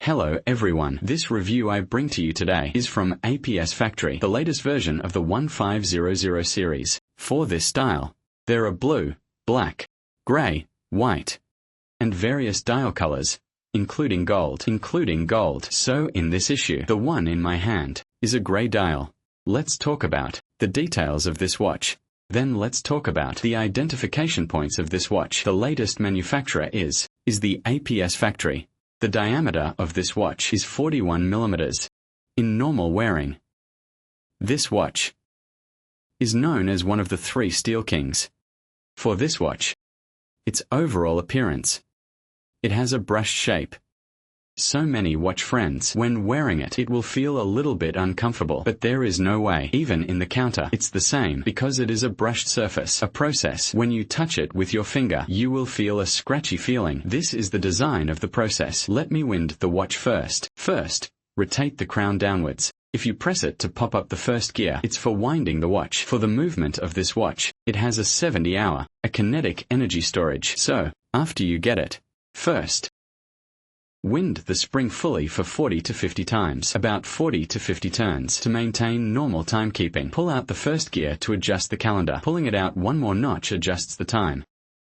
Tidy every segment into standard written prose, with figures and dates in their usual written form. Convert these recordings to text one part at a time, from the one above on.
Hello everyone, this review I bring to you today is from APS Factory, the latest version of the 1500 series. For this style, there are blue, black, grey, white, and various dial colors, including gold. So in this issue, the one in my hand is a grey dial. Let's talk about the details of this watch. Then let's talk about the identification points of this watch. The latest manufacturer is the APS Factory. The diameter of this watch is 41 millimeters. In normal wearing, this watch is known as one of the 3 Steel Kings. For this watch, its overall appearance, it has a brushed shape. So many watch friends, when wearing it, it will feel a little bit uncomfortable, but there is no way. Even in the counter, it's the same, because it is a brushed surface. A process. When you touch it with your finger, you will feel a scratchy feeling. This is the design of the process. Let me wind the watch first. First, rotate the crown downwards. If you press it to pop up the first gear, it's for winding the watch. For the movement of this watch, it has a 70-hour, kinetic energy storage. So, after you get it, first, wind the spring fully for 40 to 50 times, about 40 to 50 turns, to maintain normal timekeeping. Pull out the first gear to adjust the calendar. Pulling it out one more notch adjusts the time.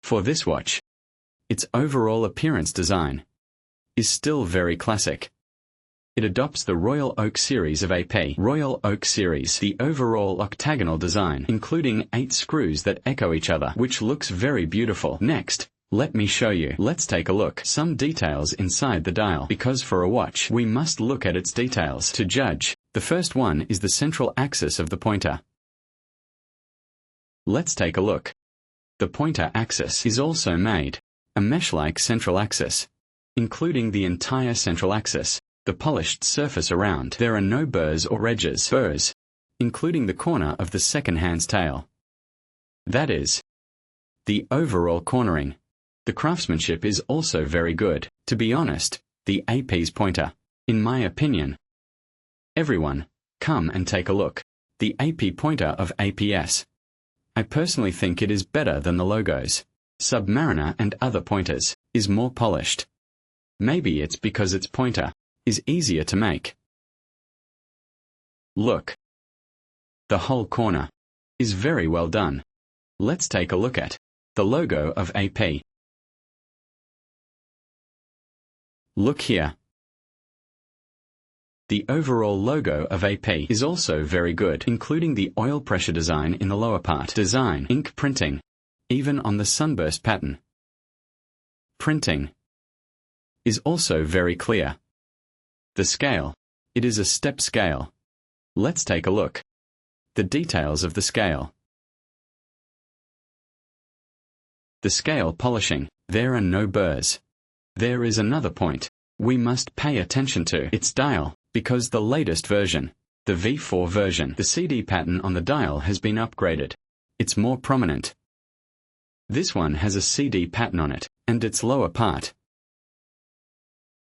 For this watch, its overall appearance design is still very classic. It adopts the Royal Oak series of AP. Royal Oak series, the overall octagonal design, including 8 screws that echo each other, which looks very beautiful. Next, let me show you. Let's take a look. Some details inside the dial, because for a watch, we must look at its details to judge. The first one is the central axis of the pointer. Let's take a look. The pointer axis is also made a mesh-like central axis, including the entire central axis, the polished surface around. There are no burrs or edges, including the corner of the second hand's tail. That is the overall cornering. The craftsmanship is also very good. To be honest, the AP's pointer, in my opinion. Everyone, come and take a look. The AP pointer of APS. I personally think it is better than the logos. Submariner and other pointers is more polished. Maybe it's because its pointer is easier to make. Look. The whole corner is very well done. Let's take a look at the logo of AP. Look here. The overall logo of AP is also very good, including the oil pressure design in the lower part. Design, ink printing, even on the sunburst pattern. Printing is also very clear. The scale, it is a step scale. Let's take a look. The details of the scale. The scale polishing, there are no burrs. There is another point we must pay attention to. Its dial, because the latest version, the V4 version, the CD pattern on the dial has been upgraded. It's more prominent. This one has a CD pattern on it, and its lower part.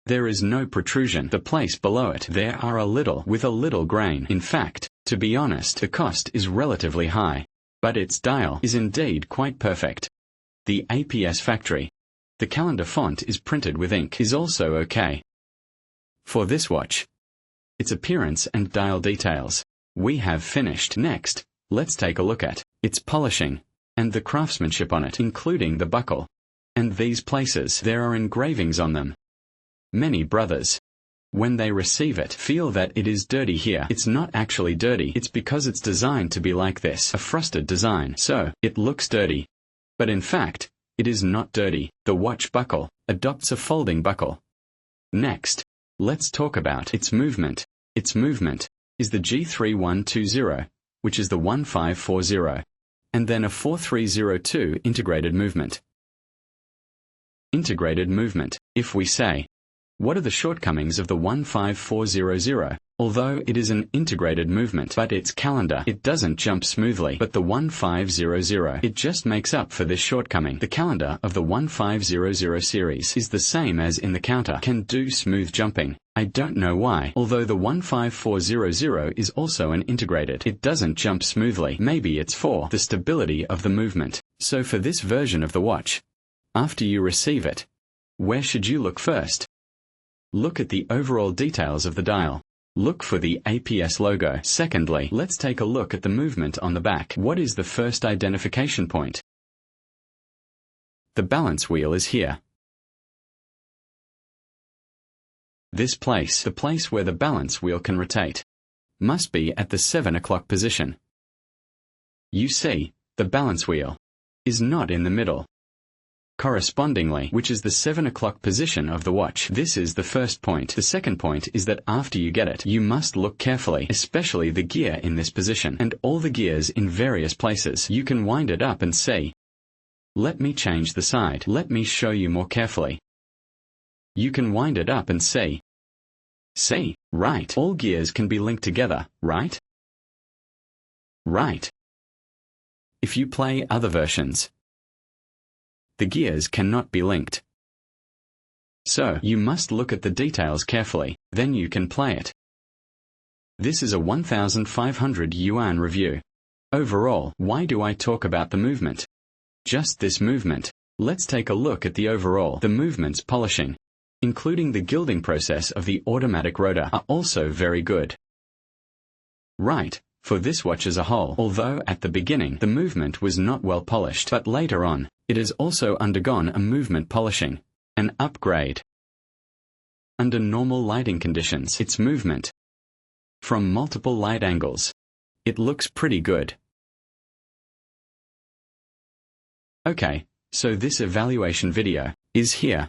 There is no protrusion. The place below it, there are a little grain. In fact, to be honest, the cost is relatively high, but its dial is indeed quite perfect. The APS Factory. The calendar font is printed with ink, is also okay. For this watch, its appearance and dial details, we have finished. Next, let's take a look at its polishing and the craftsmanship on it, including the buckle. And these places, there are engravings on them. Many brothers, when they receive it, feel that it is dirty here. It's not actually dirty, it's because it's designed to be like this, a frosted design, so it looks dirty. But in fact, it is not dirty. The watch buckle adopts a folding buckle. Next, let's talk about its movement. Its movement is the G3120, which is the 1540, and then a 4302 integrated movement. Integrated movement. If we say, what are the shortcomings of the 15400? Although it is an integrated movement, but its calendar, it doesn't jump smoothly. But the 1500, it just makes up for this shortcoming. The calendar of the 1500 series is the same as in the counter, can do smooth jumping. I don't know why. Although the 15400 is also an integrated, it doesn't jump smoothly. Maybe it's for the stability of the movement. So for this version of the watch, after you receive it, where should you look first? Look at the overall details of the dial. Look for the APS logo. Secondly, let's take a look at the movement on the back. What is the first identification point? The balance wheel is here. This place, the place where the balance wheel can rotate, must be at the 7 o'clock position. You see, the balance wheel is not in the middle. Correspondingly, which is the 7 o'clock position of the watch. This is the first point. The second point is that after you get it, you must look carefully, especially the gear in this position, and all the gears in various places. You can wind it up and see. Let me change the side. Let me show you more carefully. You can wind it up and see. See, right. All gears can be linked together, right? Right. If you play other versions, the gears cannot be linked. So, you must look at the details carefully, then you can play it. This is a 1,500 yuan review. Overall, why do I talk about the movement? Just this movement. Let's take a look at the overall. The movement's polishing, including the gilding process of the automatic rotor, are also very good. Right. For this watch as a whole, although at the beginning the movement was not well polished, but later on, it has also undergone a movement polishing, an upgrade. Under normal lighting conditions, its movement, from multiple light angles, it looks pretty good. Okay, so this evaluation video is here.